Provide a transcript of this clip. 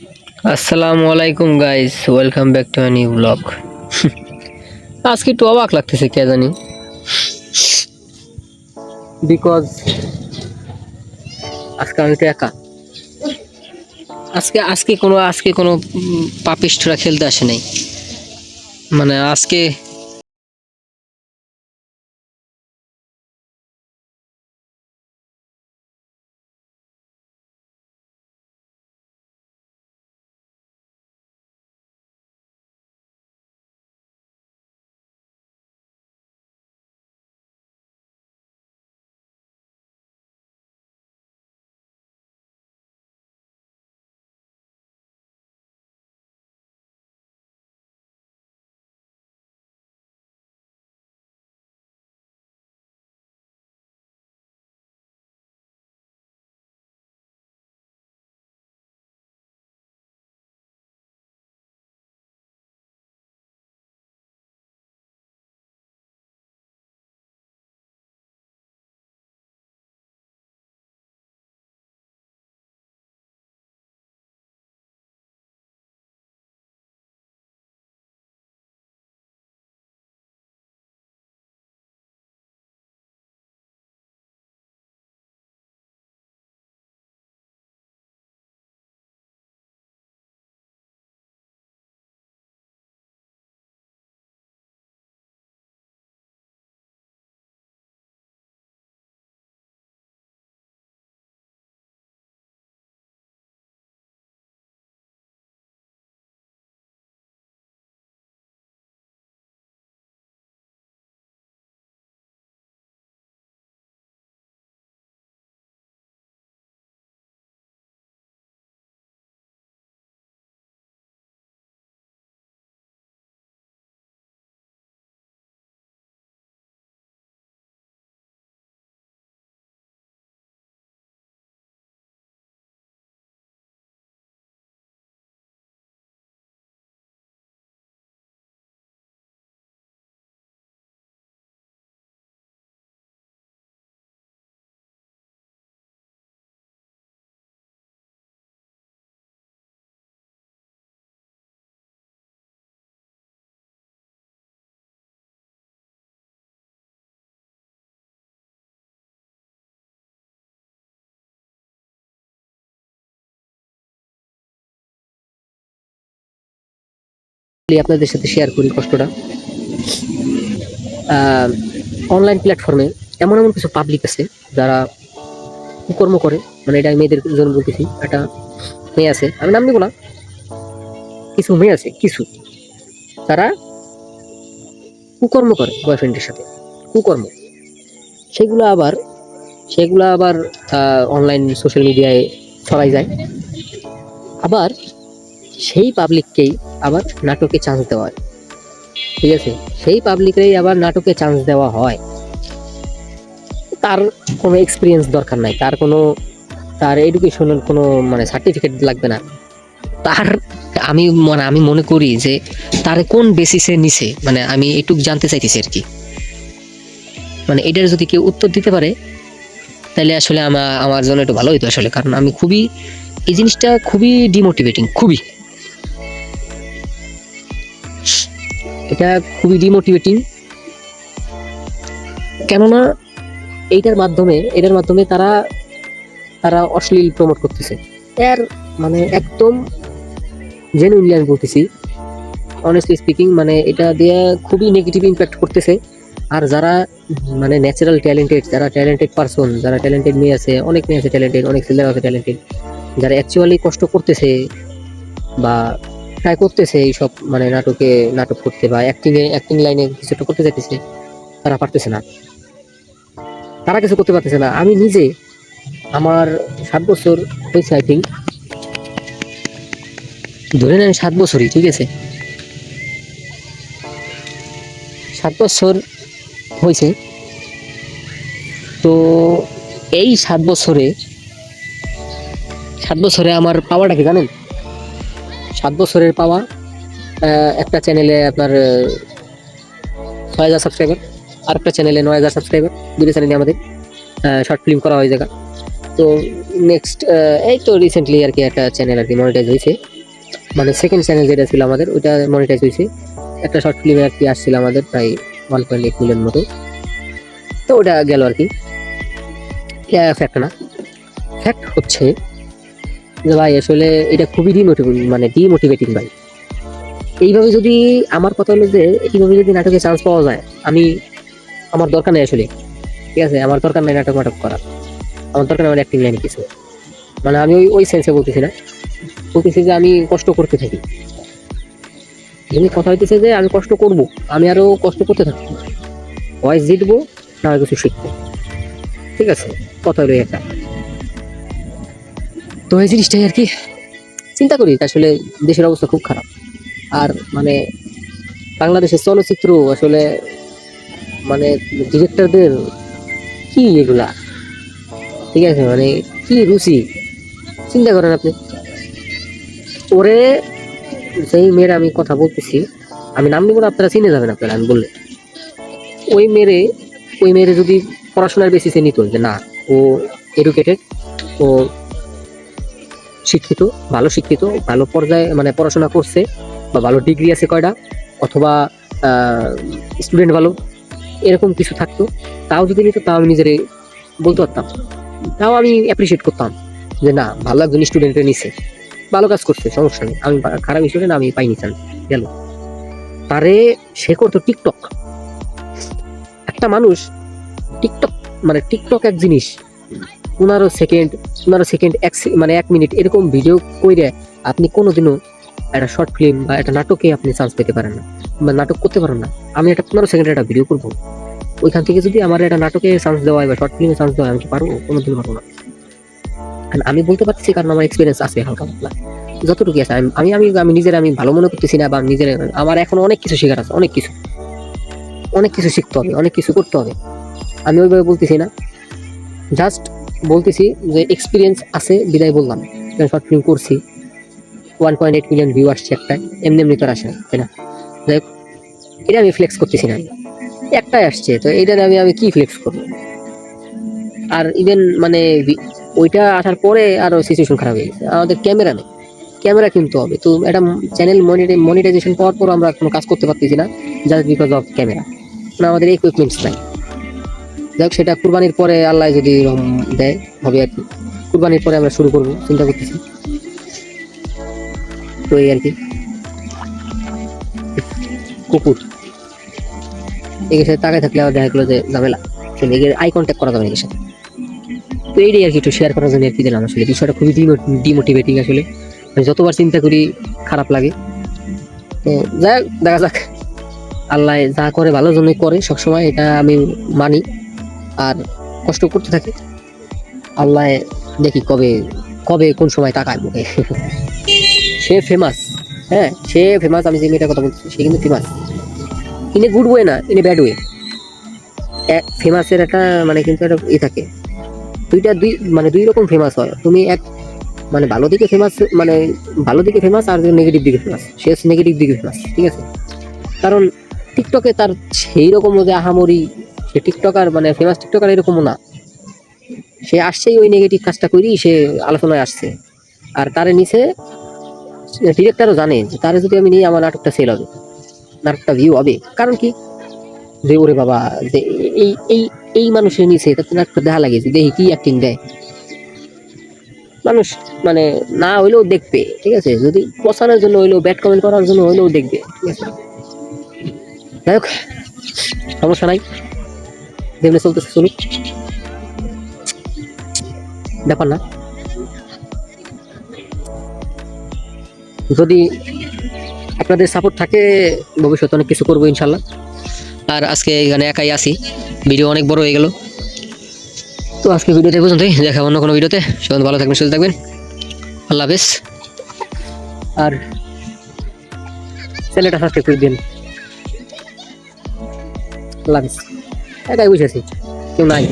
আসসালামু আলাইকুম guys, welcome back to a new blog. আজকে একটু অবাক লাগতেছে কে জানি, বিকজ আজকে আমি তো একা। আজকে কোনো পাপিষ্ঠরা খেলতে আসে নাই। মানে আজকে আপনাদের সাথে শেয়ার করি কষ্টটা। অনলাইন প্ল্যাটফর্মে এমন এমন কিছু পাবলিক আছে যারা কুকর্ম করে। মানে এটা আমি মেয়েদের জন্য বলতেছি। একটা মেয়ে আছে, আমি নাম নিব না, কিছু মেয়ে আছে কিছু, তারা কুকর্ম করে বয়ফ্রেন্ডের সাথে। কুকর্ম সেগুলো আবার সেগুলো আবার অনলাইন সোশ্যাল মিডিয়ায় ছড়াই যায়। আবার সেই পাবলিককেই আবার নাটকে চান্স দেওয়া হয়। ঠিক আছে, সেই পাবলিকেই আবার নাটকে চান্স দেওয়া হয়। তার কোনো এক্সপিরিয়েন্স দরকার নাই, তার এডুকেশনাল কোনো মানে সার্টিফিকেট লাগবে না তার। আমি মনে করি যে তারে কোন বেসিসে নিছে, মানে আমি এটুকু জানতে চাইতেছি আর কি। মানে এটার যদি কেউ উত্তর দিতে পারে তাহলে আসলে আমার জন্য একটু ভালো হইতো আসলে, কারণ আমি খুবই, এই জিনিসটা খুবই ডিমোটিভেটিং, এটা খুবই ডিমোটিভেটিং। কেননা এটার মাধ্যমে তারা তারা অশ্লীল প্রমোট করতেছে। এর মানে একদম জেনুইনলি আমি বলতেছি, অনেস্টলি স্পিকিং, মানে এটা দিয়ে খুবই নেগেটিভ ইম্প্যাক্ট করতেছে। আর যারা মানে ন্যাচারাল ট্যালেন্টেড, যারা ট্যালেন্টেড পারসন, যারা ট্যালেন্টেড মেয়ে আছে, অনেক মেয়ে আছে ট্যালেন্টেড, অনেক ছেলেরা আছে ট্যালেন্টেড, যারা অ্যাকচুয়ালি কষ্ট করতেছে বা ট্রাই করতেছে এইসব মানে নাটক করতে বা অ্যাক্টিং লাইনে কিছু একটা করতে চাইতেছে, তারা পারতেছে না, তারা কিছু করতে পারতেছে না। আমি নিজে, আমার 7 বছর হয়েছে আই থিঙ্ক, ধরে নেন 7 বছরই, ঠিক আছে, 7 বছর হয়েছে। তো এই 7 বছরে আমার পাওয়াটা কি জানেন? 7 বছরের পাওয়া, একটা চ্যানেলে আপনার 6,000 সাবস্ক্রাইবার, আর একটা চ্যানেলে 9,000 সাবস্ক্রাইবার। দুটো চ্যানেলে আমাদের শর্ট ফিল্ম করা হয় জায়গা। তো নেক্সট এই তো রিসেন্টলি আর কি একটা চ্যানেল আর কি মনিটাইজ হয়েছে, মানে সেকেন্ড চ্যানেল যেটা ছিল আমাদের ওইটা মনিটাইজ হয়েছে। একটা শর্ট ফিল্মে আর কি আসছিল আমাদের প্রায় 1.8 মিলিয়ন মতো, তো ওটা গেল আর কি। ফ্যাক্ট না, ফ্যাক্ট হচ্ছে যে ভাই আসলে এটা খুবই ডিমোটিভেটিং ভাই। এইভাবে যদি আমার কথা হলো যে এইভাবে যদি নাটকে চান্স পাওয়া যায়, আমার দরকার নেই আসলে, ঠিক আছে, আমার দরকার নেই নাটক করা, আমার দরকার নেই আমার অ্যাক্টিং লাইনে কিছু, মানে আমি ওই সেন্সে বলতেছি না, বলতেছি যে আমি কষ্ট করতে থাকি। যদি কথা হইতেছে যে আমি কষ্ট করব, আমি আরো কষ্ট করতে থাকবো, ভয়েস জিতবো না কিছু শিখবো, ঠিক আছে, কথা হলো একটা। তো এই জিনিসটাই আর কি চিন্তা করি, আসলে দেশের অবস্থা খুব খারাপ। আর মানে বাংলাদেশের চলচ্চিত্র আসলে মানে ডিরেক্টরদের কি এগুলা, ঠিক আছে, মানে কি রুচি, চিন্তা করেন আপনি। ওরে যেই মেয়ের আমি কথা বলতেছি, আমি নাম নিব না, আপনারা চিনে যাবেন আপনারা আমি বললে। ওই মেয়েরে ওই মেয়েরে যদি পড়াশোনার বেসিসে নিত, যে না ও এডুকেটেড, ও শিক্ষিত, ভালো পর্যায়ে মানে পড়াশোনা করছে, বা ভালো ডিগ্রি আছে কয়টা, অথবা স্টুডেন্ট ভালো, এরকম কিছু থাকতো, তাও যদি নিত, তাও আমি নিজেরে বলতে পারতাম, তাও আমি অ্যাপ্রিসিয়েট করতাম যে না ভালো একজন স্টুডেন্টে নিছে, ভালো কাজ করছে, সমস্যা নেই, আমি খারাপ স্টুডেন্ট আমি পাইনি চান্স গেল। তারে সে করতো টিকটক। একটা মানুষ টিকটক, মানে টিকটক এক জিনিস, 15 সেকেন্ড মানে 1 মিনিট এরকম ভিডিও কইরে আপনি কোনোদিনও একটা শর্ট ফিল্ম বা একটা নাটকে আপনি চান্স পেতে পারেন না, বা নাটক করতে পারেন না। আমি একটা 15 সেকেন্ডের একটা ভিডিও করবো, ওইখান থেকে যদি আমার একটা নাটকে চান্স দেওয়া হয় বা শর্ট ফিল্মে চান্স দেওয়া হয়, আমি কি পারবো? কোনোদিন পারবো না। আমি বলতে পারছি কারণ আমার এক্সপিরিয়েন্স আছে হালকা পাতলা, যতটুকু আছে। আমি ভালো মনে করতেছি না, বা আমার এখন অনেক কিছু শেখার আছে, অনেক কিছু শিখতে হবে, অনেক কিছু করতে হবে। আমি ওইভাবে বলতেছি না, জাস্ট বলতেছি যে এক্সপিরিয়েন্স আছে বিদায় বললাম। শর্ট ফিল্ম করছি, 1.8 মিলিয়ন ভিউ আসছে একটা, এমনি তো আর আসে না, তাই না? যাই হোক, এটা আমি ফ্লেক্স করতেছি না, একটাই আসছে, তো এটা আমি কি ফ্লেক্স করবো? আর ইভেন মানে ওইটা আসার পরে আরো সিচুয়েশন খারাপ হয়ে গেছে, আমাদের ক্যামেরা নেই, ক্যামেরা কিনতে হবে। তো একটা চ্যানেল মনিটাইজেশন পাওয়ার পর আমরা কোনো কাজ করতে পারতেছি না, জাস্ট বিকজ অফ ক্যামেরা, মানে আমাদের ইকুইপমেন্টস নাই। যাই হোক, সেটা কুরবানির পরে আল্লাহ যদি দেয় হবে আর কি, কুরবানির পরে আমরা শুরু করবো চিন্তা করতেছি। তো এই আর কি, কুকুর এর সাথে তাকায় থাকলে আবার দেখা গেলো যে ঝামেলা, আই কন্ট্যাক্ট করা যাবে এর সাথে। তো এইটাই আর কি একটু শেয়ার করার জন্য আর কি দিলাম। আসলে বিষয়টা খুবই ডিমোটিভেটিং, আসলে আমি যতবার চিন্তা করি খারাপ লাগে। তো যাক, দেখা যাক, আল্লাহ যা করে ভালোর জন্যই করে সবসময়, এটা আমি মানি, আর কষ্ট করতে থাকি। আল্লাহ দেখি কবে কবে কোন সময় তাকায় মুখে। সে ফেমাস, হ্যাঁ সে ফেমাস, আমি যে মেয়েটার কথা বলছি সে কিন্তু famous, in a good way না, ইন এ ব্যাড ওয়ে। ফেমাসের একটা মানে কিন্তু একটা থাকে, দুই রকম ফেমাস হয়। তুমি এক মানে ভালো দিকে ফেমাস, আর নেগেটিভ দিকে ফেমাস, সে নেগেটিভ দিকে ফেমাস, ঠিক আছে। কারণ টিকটকে তার সেই রকম যে আহামরি সে টিকটকার, মানে ফেমাস টিকটকার এরকমও না, সে আসছেই ওই নেগেটিভ কাজটা করেই সে আলোচনায় আসছে। আর তারে নিচে ডিরেক্টরও জানে যে তারে যদি আমি নিই আমার নাটকটা সেল হবে, নাটকটা ভিউ হবে। কারণ কি, যে ওরে বাবা, যে এই এই এই মানুষের নিচে তাতে নাটকটা দেখা লাগে, যে দেখি কি অ্যাক্টিং দেয় মানুষ, মানে না হইলেও দেখবে, ঠিক আছে, যদি পছানোর জন্য হইলেও, ব্যাড কমেন্ট করার জন্য হইলেও দেখবে, ঠিক আছে। যাই হোক, সমস্যা নাই, যেমনি চলতেছে চলুক, ব্যাপার না। যদি আপনাদের সাপোর্ট থাকে ভবিষ্যতে অনেক কিছু করবো ইনশাল্লাহ। আর আজকে এখানে একাই আসি, ভিডিও অনেক বড় হয়ে গেল। তো আজকে ভিডিওতে পর্যন্তই, দেখা অন্য কোনো ভিডিওতে। সবাই ভালো থাকবেন, সুস্থ থাকবেন, আল্লাহ হাফেজ। আর চ্যানেলটা সাবস্ক্রাইব করে দিন, আল্লাহ হাফেজ। একাই বসে আছি, কেউ নাই।